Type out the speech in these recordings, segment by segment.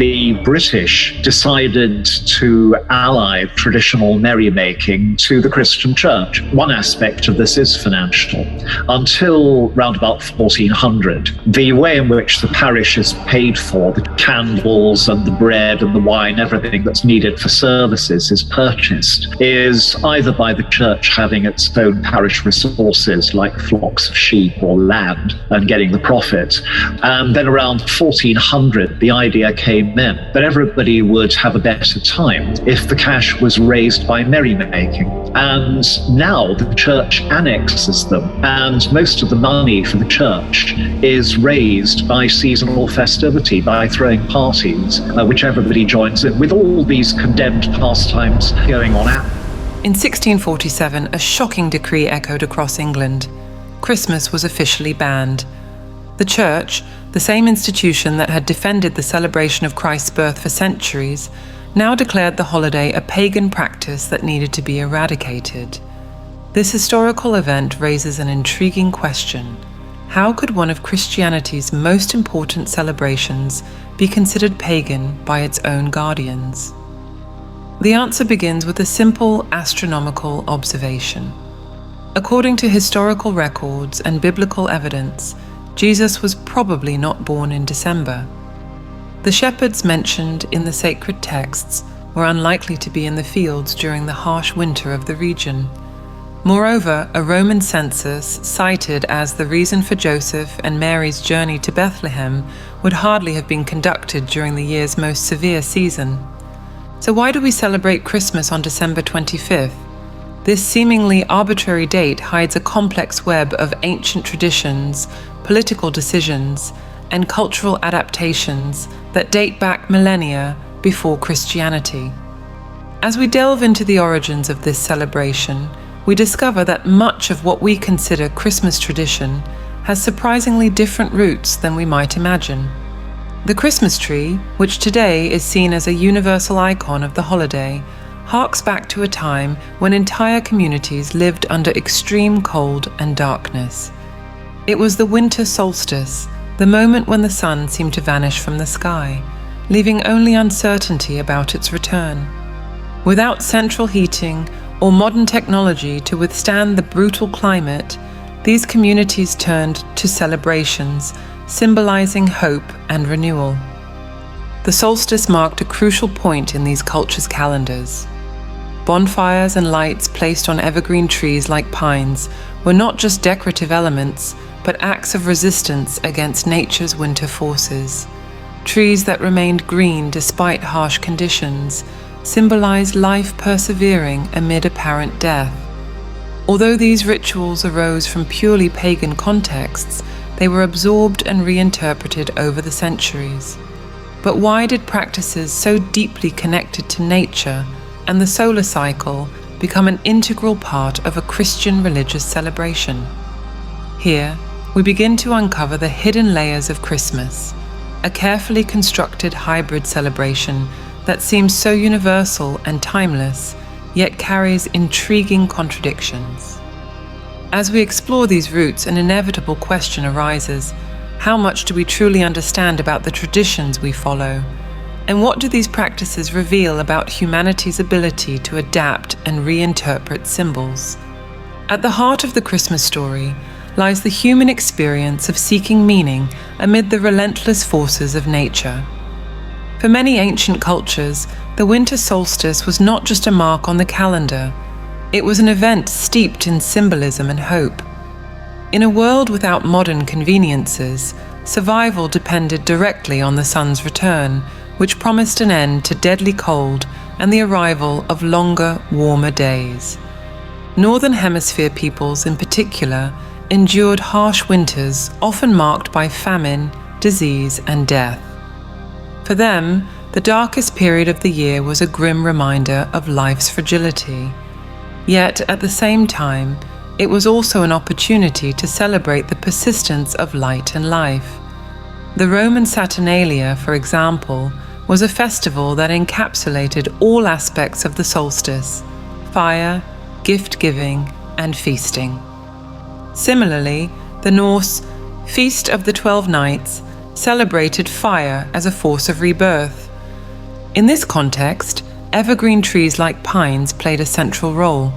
the British decided to ally traditional merrymaking to the Christian church. One aspect of this is financial. Until round about 1400, the way in which the parish is paid for, the candles and the bread and the wine, everything that's needed for services is purchased, is either by the church having its own parish resources like flocks of sheep or land and getting the profit. And then around 1400, the idea came in that everybody would have a better time if the cash was raised by merrymaking. And now the church annexes them, and most of the money for the church is raised by seasonal festivity, by throwing parties, which everybody joins in, with all these condemned pastimes going on. In 1647, a shocking decree echoed across England. Christmas was officially banned. The church, the same institution that had defended the celebration of Christ's birth for centuries, now declared the holiday a pagan practice that needed to be eradicated. This historical event raises an intriguing question. How could one of Christianity's most important celebrations be considered pagan by its own guardians? The answer begins with a simple astronomical observation. According to historical records and biblical evidence, Jesus was probably not born in December. The shepherds mentioned in the sacred texts were unlikely to be in the fields during the harsh winter of the region. Moreover, a Roman census cited as the reason for Joseph and Mary's journey to Bethlehem would hardly have been conducted during the year's most severe season. So why do we celebrate Christmas on December 25th? This seemingly arbitrary date hides a complex web of ancient traditions, political decisions, and cultural adaptations that date back millennia before Christianity. As we delve into the origins of this celebration, we discover that much of what we consider Christmas tradition has surprisingly different roots than we might imagine. The Christmas tree, which today is seen as a universal icon of the holiday, harks back to a time when entire communities lived under extreme cold and darkness. It was the winter solstice, the moment when the sun seemed to vanish from the sky, leaving only uncertainty about its return. Without central heating or modern technology to withstand the brutal climate, these communities turned to celebrations, symbolizing hope and renewal. The solstice marked a crucial point in these cultures' calendars. Bonfires and lights placed on evergreen trees like pines were not just decorative elements, but acts of resistance against nature's winter forces. Trees that remained green despite harsh conditions symbolized life persevering amid apparent death. Although these rituals arose from purely pagan contexts, they were absorbed and reinterpreted over the centuries. But why did practices so deeply connected to nature and the solar cycle become an integral part of a Christian religious celebration? Here, we begin to uncover the hidden layers of Christmas, a carefully constructed hybrid celebration that seems so universal and timeless, yet carries intriguing contradictions. As we explore these roots, an inevitable question arises: how much do we truly understand about the traditions we follow? And what do these practices reveal about humanity's ability to adapt and reinterpret symbols? At the heart of the Christmas story lies the human experience of seeking meaning amid the relentless forces of nature. For many ancient cultures, the winter solstice was not just a mark on the calendar. It was an event steeped in symbolism and hope. In a world without modern conveniences, survival depended directly on the sun's return, which promised an end to deadly cold and the arrival of longer, warmer days. Northern Hemisphere peoples in particular endured harsh winters, often marked by famine, disease, and death. For them, the darkest period of the year was a grim reminder of life's fragility. Yet, at the same time, it was also an opportunity to celebrate the persistence of light and life. The Roman Saturnalia, for example, was a festival that encapsulated all aspects of the solstice: fire, gift-giving, and feasting. Similarly, the Norse Feast of the 12 Nights celebrated fire as a force of rebirth, In this context, evergreen trees like pines played a central role.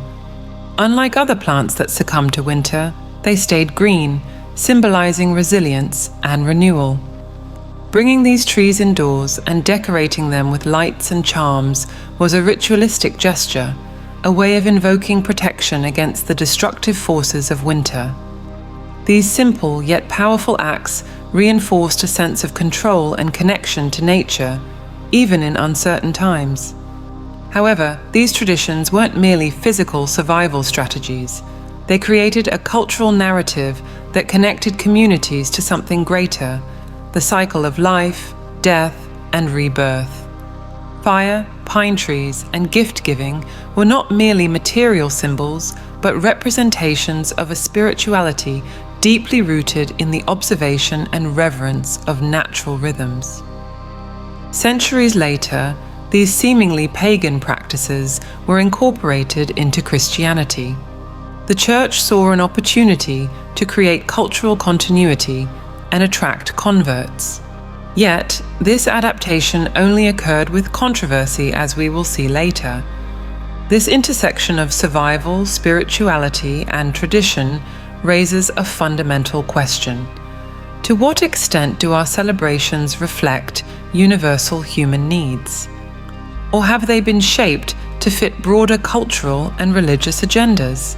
Unlike other plants that succumbed to winter, they stayed green, symbolizing resilience and renewal. Bringing these trees indoors and decorating them with lights and charms was a ritualistic gesture, a way of invoking protection against the destructive forces of winter. These simple yet powerful acts reinforced a sense of control and connection to nature, even in uncertain times. However, these traditions weren't merely physical survival strategies. They created a cultural narrative that connected communities to something greater, the cycle of life, death, and rebirth. Fire, pine trees, and gift-giving were not merely material symbols, but representations of a spirituality deeply rooted in the observation and reverence of natural rhythms. Centuries later, these seemingly pagan practices were incorporated into Christianity. The Church saw an opportunity to create cultural continuity and attract converts. Yet, this adaptation only occurred with controversy, as we will see later. This intersection of survival, spirituality, and tradition raises a fundamental question. To what extent do our celebrations reflect universal human needs? Or have they been shaped to fit broader cultural and religious agendas?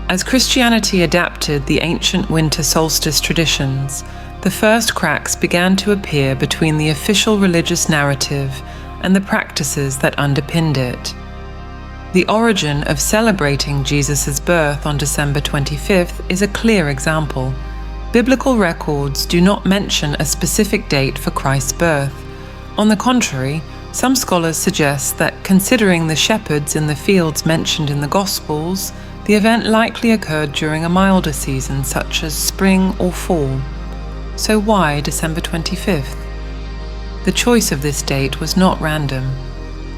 As Christianity adapted the ancient winter solstice traditions, the first cracks began to appear between the official religious narrative and the practices that underpinned it. The origin of celebrating Jesus' birth on December 25th is a clear example. Biblical records do not mention a specific date for Christ's birth. On the contrary, some scholars suggest that, considering the shepherds in the fields mentioned in the Gospels, the event likely occurred during a milder season such as spring or fall. So why December 25th? The choice of this date was not random.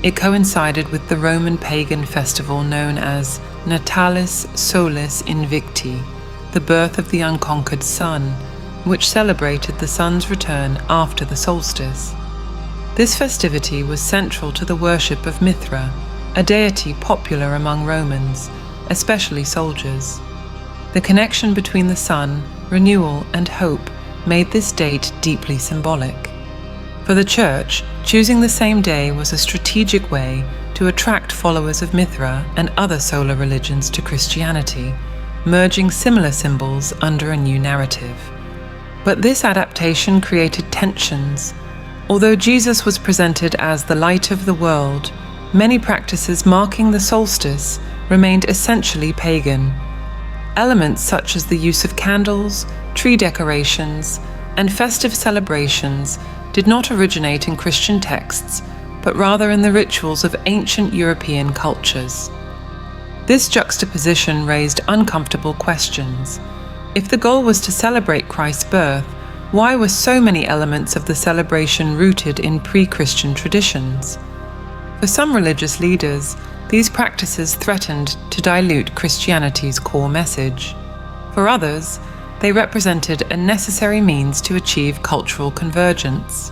It coincided with the Roman pagan festival known as Natalis Solis Invicti, the birth of the unconquered sun, which celebrated the sun's return after the solstice. This festivity was central to the worship of Mithra, a deity popular among Romans, especially soldiers. The connection between the sun, renewal, and hope made this date deeply symbolic. For the Church, choosing the same day was a strategic way to attract followers of Mithra and other solar religions to Christianity, merging similar symbols under a new narrative. But this adaptation created tensions. Although Jesus was presented as the light of the world, many practices marking the solstice remained essentially pagan. Elements such as the use of candles, tree decorations, and festive celebrations did not originate in Christian texts, but rather in the rituals of ancient European cultures. This juxtaposition raised uncomfortable questions. If the goal was to celebrate Christ's birth, why were so many elements of the celebration rooted in pre-Christian traditions? For some religious leaders, these practices threatened to dilute Christianity's core message. For others, they represented a necessary means to achieve cultural convergence.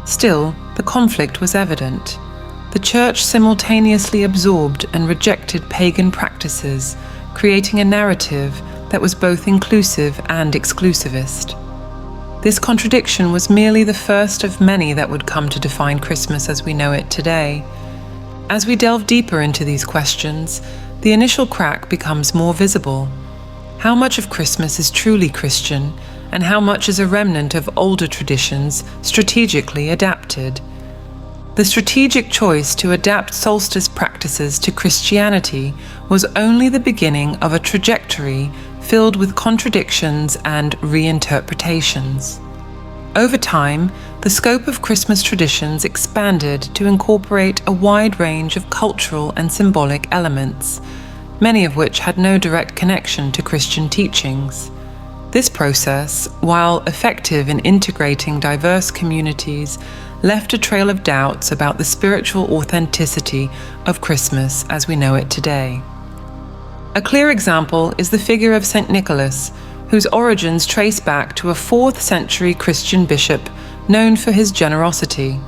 Still, the conflict was evident. The Church simultaneously absorbed and rejected pagan practices, creating a narrative that was both inclusive and exclusivist. This contradiction was merely the first of many that would come to define Christmas as we know it today. As we delve deeper into these questions, the initial crack becomes more visible. How much of Christmas is truly Christian, and how much is a remnant of older traditions strategically adapted? The strategic choice to adapt solstice practices to Christianity was only the beginning of a trajectory filled with contradictions and reinterpretations. Over time, the scope of Christmas traditions expanded to incorporate a wide range of cultural and symbolic elements, many of which had no direct connection to Christian teachings. This process, while effective in integrating diverse communities, left a trail of doubts about the spiritual authenticity of Christmas as we know it today. A clear example is the figure of St. Nicholas, whose origins trace back to a 4th century Christian bishop known for his generosity.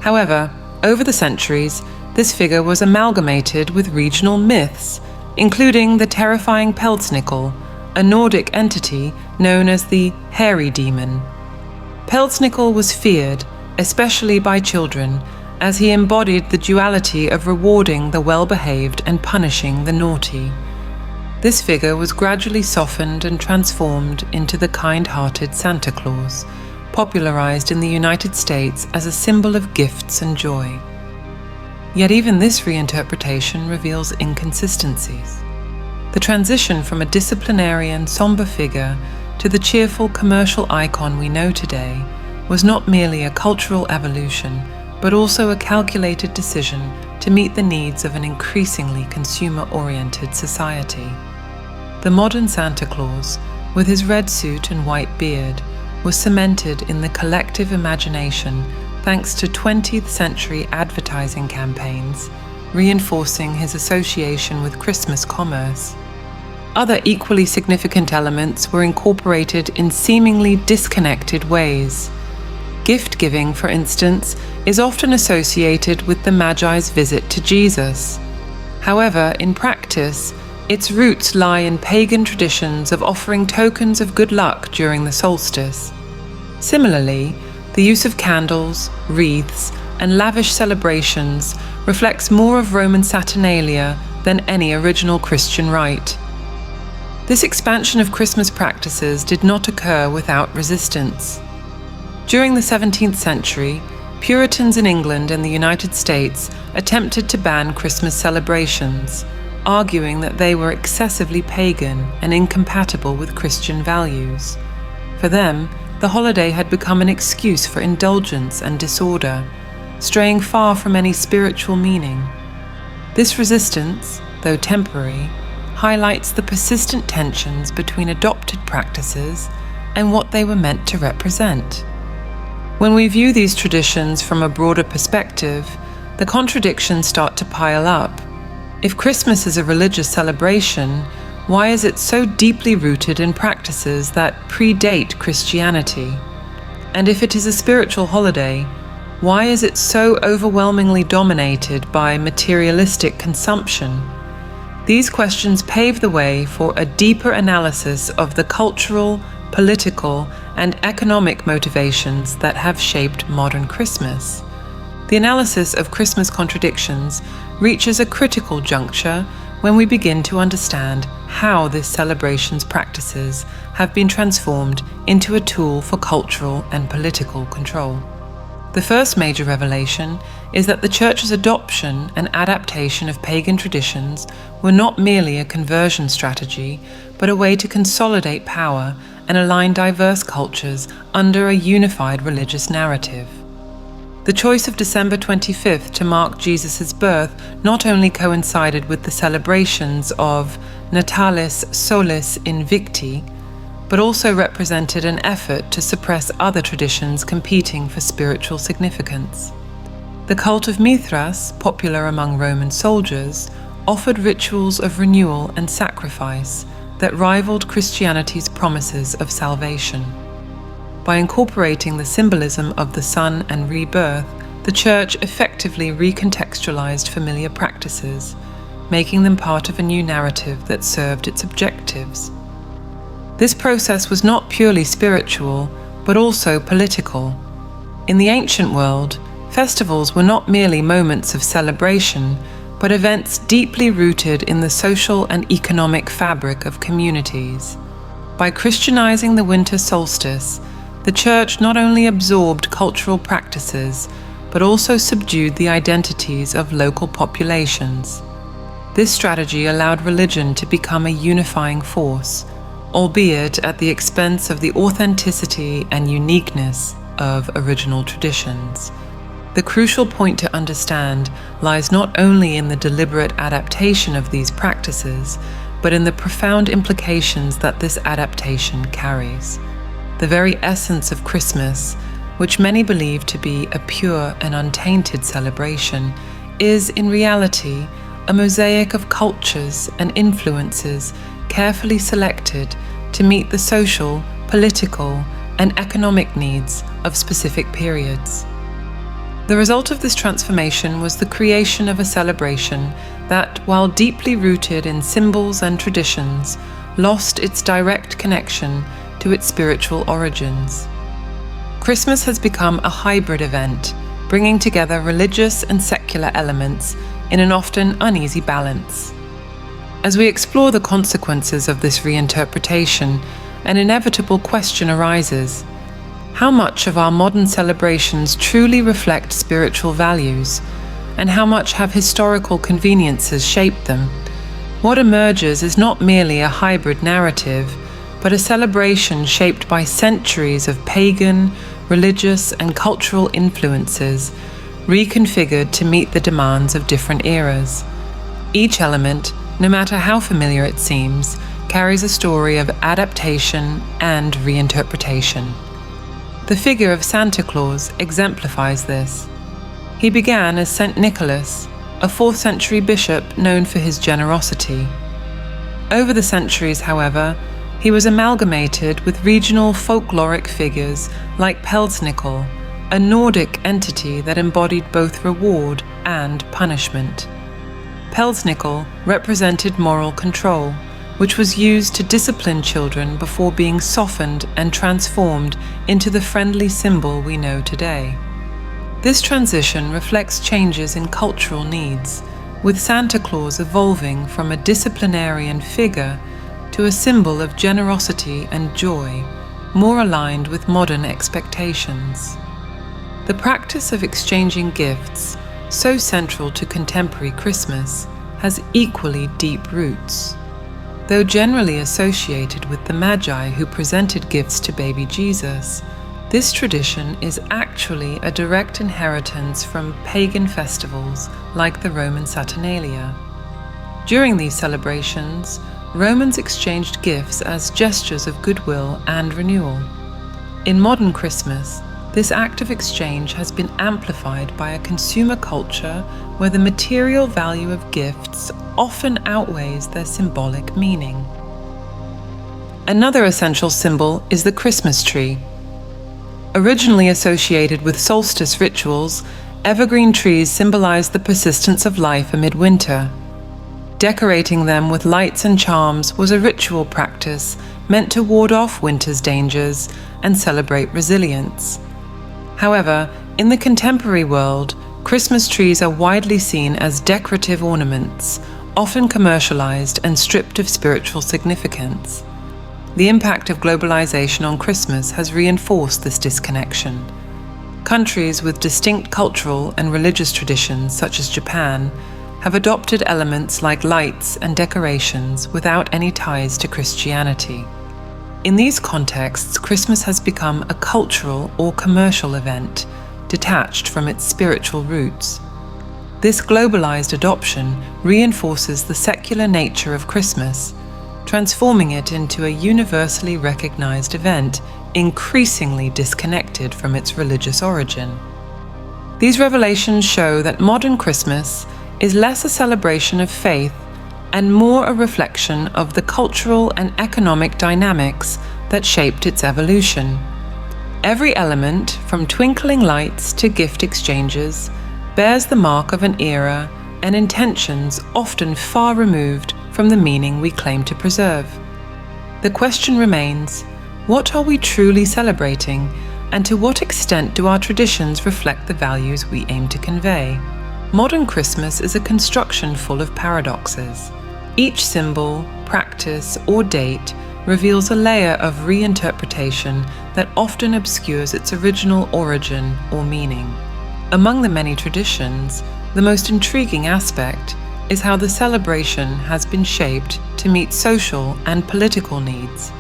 However, over the centuries, this figure was amalgamated with regional myths, including the terrifying Peltsnickel, a Nordic entity known as the hairy demon. Peltsnickel was feared, especially by children, as he embodied the duality of rewarding the well-behaved and punishing the naughty. This figure was gradually softened and transformed into the kind-hearted Santa Claus, popularized in the United States as a symbol of gifts and joy. Yet even this reinterpretation reveals inconsistencies. The transition from a disciplinarian, somber figure to the cheerful commercial icon we know today was not merely a cultural evolution, but also a calculated decision to meet the needs of an increasingly consumer-oriented society. The modern Santa Claus, with his red suit and white beard, was cemented in the collective imagination thanks to 20th century advertising campaigns, reinforcing his association with Christmas commerce. Other equally significant elements were incorporated in seemingly disconnected ways. Gift-giving, for instance, is often associated with the Magi's visit to Jesus. However, in practice, its roots lie in pagan traditions of offering tokens of good luck during the solstice. Similarly, the use of candles, wreaths, and lavish celebrations reflects more of Roman Saturnalia than any original Christian rite. This expansion of Christmas practices did not occur without resistance. During the 17th century, Puritans in England and the United States attempted to ban Christmas celebrations, arguing that they were excessively pagan and incompatible with Christian values. For them, the holiday had become an excuse for indulgence and disorder, straying far from any spiritual meaning. This resistance, though temporary, highlights the persistent tensions between adopted practices and what they were meant to represent. When we view these traditions from a broader perspective, the contradictions start to pile up. If Christmas is a religious celebration, why is it so deeply rooted in practices that predate Christianity? And if it is a spiritual holiday, why is it so overwhelmingly dominated by materialistic consumption? These questions pave the way for a deeper analysis of the cultural, political, and economic motivations that have shaped modern Christmas. The analysis of Christmas contradictions reaches a critical juncture when we begin to understand how this celebration's practices have been transformed into a tool for cultural and political control. The first major revelation is that the Church's adoption and adaptation of pagan traditions were not merely a conversion strategy, but a way to consolidate power and align diverse cultures under a unified religious narrative. The choice of December 25th to mark Jesus' birth not only coincided with the celebrations of Natalis Solis Invicti, but also represented an effort to suppress other traditions competing for spiritual significance. The cult of Mithras, popular among Roman soldiers, offered rituals of renewal and sacrifice that rivaled Christianity's promises of salvation. By incorporating the symbolism of the sun and rebirth, the Church effectively recontextualized familiar practices, making them part of a new narrative that served its objectives. This process was not purely spiritual, but also political. In the ancient world, festivals were not merely moments of celebration, but events deeply rooted in the social and economic fabric of communities. By Christianizing the winter solstice, the Church not only absorbed cultural practices, but also subdued the identities of local populations. This strategy allowed religion to become a unifying force, albeit at the expense of the authenticity and uniqueness of original traditions. The crucial point to understand lies not only in the deliberate adaptation of these practices, but in the profound implications that this adaptation carries. The very essence of Christmas, which many believe to be a pure and untainted celebration, is in reality a mosaic of cultures and influences carefully selected to meet the social, political, and economic needs of specific periods. The result of this transformation was the creation of a celebration that, while deeply rooted in symbols and traditions, lost its direct connection to its spiritual origins. Christmas has become a hybrid event, bringing together religious and secular elements in an often uneasy balance. As we explore the consequences of this reinterpretation, an inevitable question arises: how much of our modern celebrations truly reflect spiritual values, and how much have historical conveniences shaped them? What emerges is not merely a hybrid narrative, but a celebration shaped by centuries of pagan, religious, and cultural influences, reconfigured to meet the demands of different eras. Each element, no matter how familiar it seems, carries a story of adaptation and reinterpretation. The figure of Santa Claus exemplifies this. He began as St. Nicholas, a 4th century bishop known for his generosity. Over the centuries, however, he was amalgamated with regional folkloric figures like Pelsnickel, a Nordic entity that embodied both reward and punishment. Pelsnickel represented moral control, which was used to discipline children before being softened and transformed into the friendly symbol we know today. This transition reflects changes in cultural needs, with Santa Claus evolving from a disciplinarian figure to a symbol of generosity and joy, more aligned with modern expectations. The practice of exchanging gifts, so central to contemporary Christmas, has equally deep roots. Though generally associated with the Magi who presented gifts to baby Jesus, this tradition is actually a direct inheritance from pagan festivals like the Roman Saturnalia. During these celebrations, Romans exchanged gifts as gestures of goodwill and renewal. In modern Christmas, this act of exchange has been amplified by a consumer culture where the material value of gifts often outweighs their symbolic meaning. Another essential symbol is the Christmas tree. Originally associated with solstice rituals, evergreen trees symbolize the persistence of life amid winter. Decorating them with lights and charms was a ritual practice meant to ward off winter's dangers and celebrate resilience. However, in the contemporary world, Christmas trees are widely seen as decorative ornaments, often commercialized and stripped of spiritual significance. The impact of globalization on Christmas has reinforced this disconnection. Countries with distinct cultural and religious traditions, such as Japan, have adopted elements like lights and decorations without any ties to Christianity. In these contexts, Christmas has become a cultural or commercial event, detached from its spiritual roots. This globalized adoption reinforces the secular nature of Christmas, transforming it into a universally recognized event, increasingly disconnected from its religious origin. These revelations show that modern Christmas is less a celebration of faith and more a reflection of the cultural and economic dynamics that shaped its evolution. Every element, from twinkling lights to gift exchanges, bears the mark of an era and intentions often far removed from the meaning we claim to preserve. The question remains, what are we truly celebrating, and to what extent do our traditions reflect the values we aim to convey? Modern Christmas is a construction full of paradoxes. Each symbol, practice, or date reveals a layer of reinterpretation that often obscures its original origin or meaning. Among the many traditions, the most intriguing aspect is how the celebration has been shaped to meet social and political needs,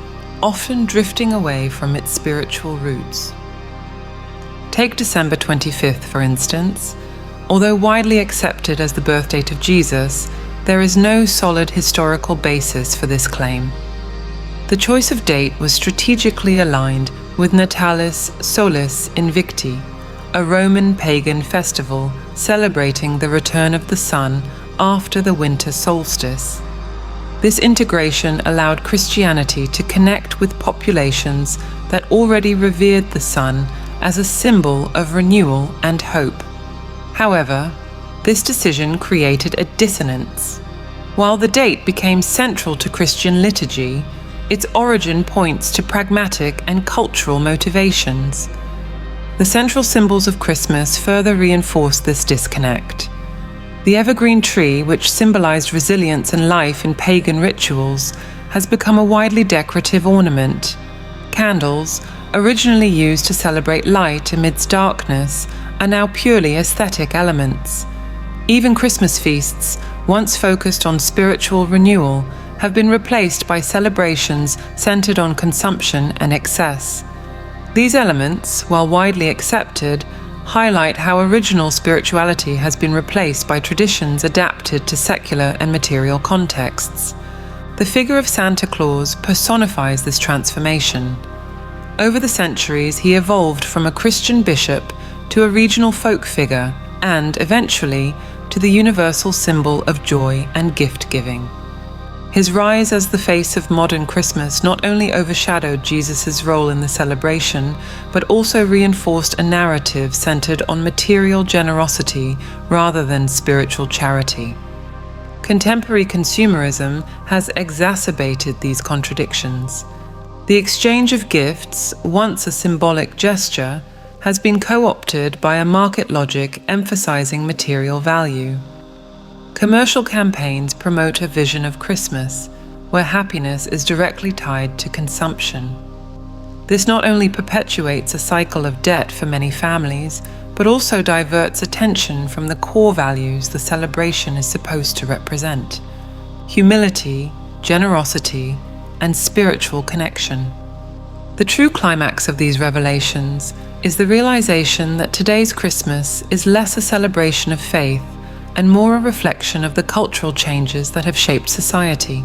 often drifting away from its spiritual roots. Take December 25th, for instance. Although widely accepted as the birth date of Jesus, there is no solid historical basis for this claim. The choice of date was strategically aligned with Natalis Solis Invicti, a Roman pagan festival celebrating the return of the sun after the winter solstice. This integration allowed Christianity to connect with populations that already revered the sun as a symbol of renewal and hope. However, this decision created a dissonance. While the date became central to Christian liturgy, its origin points to pragmatic and cultural motivations. The central symbols of Christmas further reinforce this disconnect. The evergreen tree, which symbolized resilience and life in pagan rituals, has become a widely decorative ornament. Candles, originally used to celebrate light amidst darkness, are now purely aesthetic elements. Even Christmas feasts, once focused on spiritual renewal, have been replaced by celebrations centered on consumption and excess. These elements, while widely accepted, highlight how original spirituality has been replaced by traditions adapted to secular and material contexts. The figure of Santa Claus personifies this transformation. Over the centuries, he evolved from a Christian bishop to a regional folk figure and, eventually, to the universal symbol of joy and gift-giving. His rise as the face of modern Christmas not only overshadowed Jesus' role in the celebration, but also reinforced a narrative centered on material generosity rather than spiritual charity. Contemporary consumerism has exacerbated these contradictions. The exchange of gifts, once a symbolic gesture, has been co-opted by a market logic emphasizing material value. Commercial campaigns promote a vision of Christmas, where happiness is directly tied to consumption. This not only perpetuates a cycle of debt for many families, but also diverts attention from the core values the celebration is supposed to represent: humility, generosity, and spiritual connection. The true climax of these revelations is the realization that today's Christmas is less a celebration of faith and more a reflection of the cultural changes that have shaped society.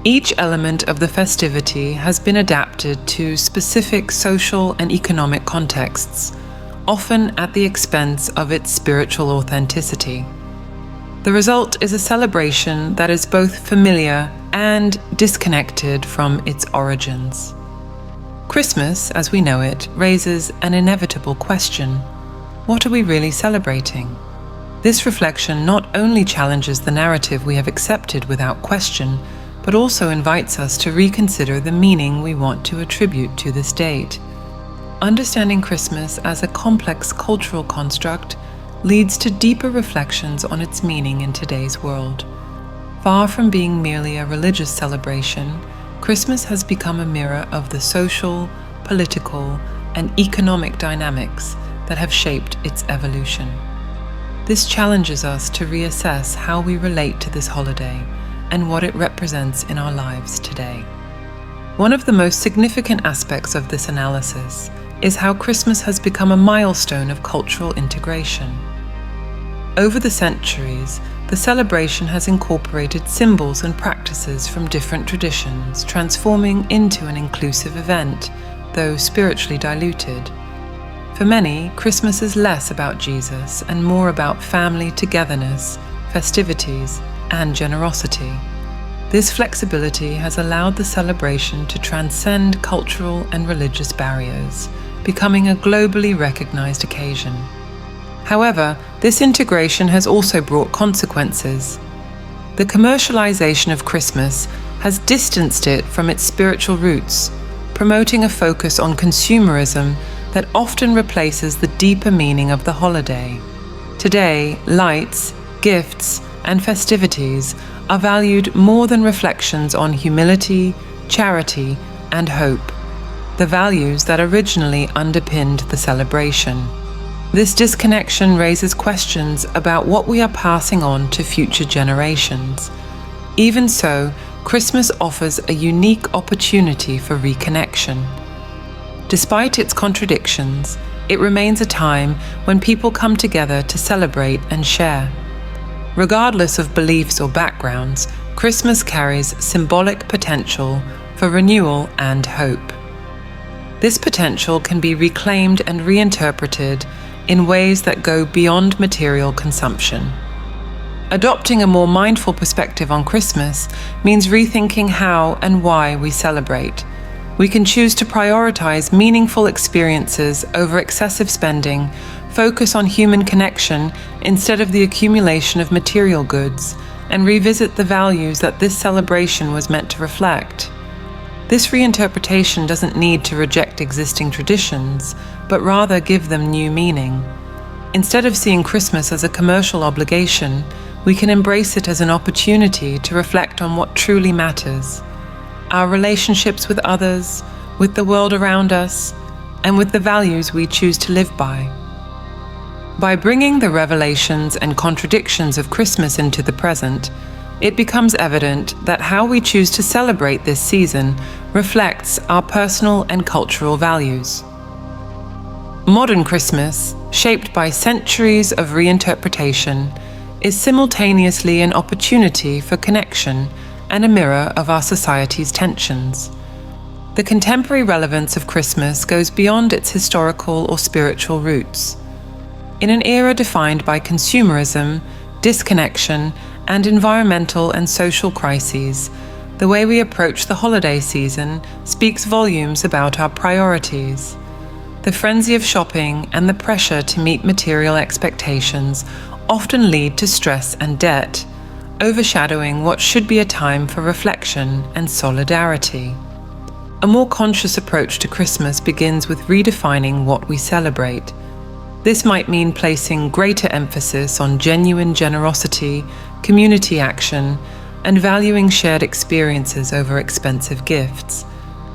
Each element of the festivity has been adapted to specific social and economic contexts, often at the expense of its spiritual authenticity. The result is a celebration that is both familiar and disconnected from its origins. Christmas, as we know it, raises an inevitable question: what are we really celebrating? This reflection not only challenges the narrative we have accepted without question, but also invites us to reconsider the meaning we want to attribute to this date. Understanding Christmas as a complex cultural construct leads to deeper reflections on its meaning in today's world. Far from being merely a religious celebration, Christmas has become a mirror of the social, political, and economic dynamics that have shaped its evolution. This challenges us to reassess how we relate to this holiday and what it represents in our lives today. One of the most significant aspects of this analysis is how Christmas has become a milestone of cultural integration. Over the centuries, the celebration has incorporated symbols and practices from different traditions, transforming into an inclusive event, though spiritually diluted. For many, Christmas is less about Jesus and more about family togetherness, festivities, and generosity. This flexibility has allowed the celebration to transcend cultural and religious barriers, becoming a globally recognized occasion. However, this integration has also brought consequences. The commercialization of Christmas has distanced it from its spiritual roots, promoting a focus on consumerism that often replaces the deeper meaning of the holiday. Today, lights, gifts, and festivities are valued more than reflections on humility, charity, and hope, the values that originally underpinned the celebration. This disconnection raises questions about what we are passing on to future generations. Even so, Christmas offers a unique opportunity for reconnection. Despite its contradictions, it remains a time when people come together to celebrate and share. Regardless of beliefs or backgrounds, Christmas carries symbolic potential for renewal and hope. This potential can be reclaimed and reinterpreted in ways that go beyond material consumption. Adopting a more mindful perspective on Christmas means rethinking how and why we celebrate. We can choose to prioritize meaningful experiences over excessive spending, focus on human connection instead of the accumulation of material goods, and revisit the values that this celebration was meant to reflect. This reinterpretation doesn't need to reject existing traditions, but rather give them new meaning. Instead of seeing Christmas as a commercial obligation, we can embrace it as an opportunity to reflect on what truly matters: our relationships with others, with the world around us, and with the values we choose to live by. By bringing the revelations and contradictions of Christmas into the present, it becomes evident that how we choose to celebrate this season reflects our personal and cultural values. Modern Christmas, shaped by centuries of reinterpretation, is simultaneously an opportunity for connection and a mirror of our society's tensions. The contemporary relevance of Christmas goes beyond its historical or spiritual roots. In an era defined by consumerism, disconnection, and environmental and social crises, the way we approach the holiday season speaks volumes about our priorities. The frenzy of shopping and the pressure to meet material expectations often lead to stress and debt, overshadowing what should be a time for reflection and solidarity. A more conscious approach to Christmas begins with redefining what we celebrate. This might mean placing greater emphasis on genuine generosity, community action, and valuing shared experiences over expensive gifts.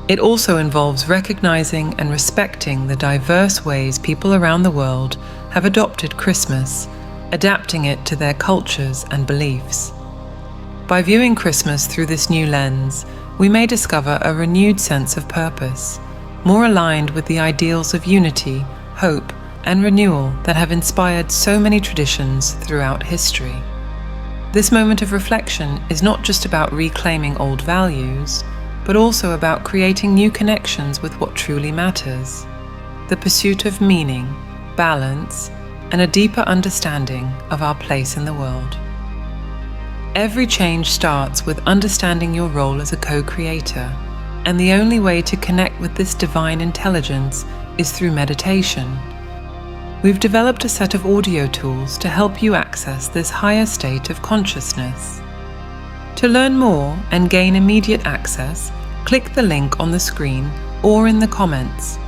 It also involves recognizing and respecting the diverse ways people around the world have adopted Christmas, adapting it to their cultures and beliefs. By viewing Christmas through this new lens, we may discover a renewed sense of purpose, more aligned with the ideals of unity, hope, and renewal that have inspired so many traditions throughout history. This moment of reflection is not just about reclaiming old values, but also about creating new connections with what truly matters: the pursuit of meaning, balance, and a deeper understanding of our place in the world. Every change starts with understanding your role as a co-creator, and the only way to connect with this divine intelligence is through meditation. We've developed a set of audio tools to help you access this higher state of consciousness. To learn more and gain immediate access, click the link on the screen or in the comments.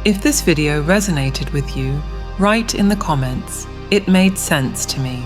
If this video resonated with you, write in the comments, "It made sense to me."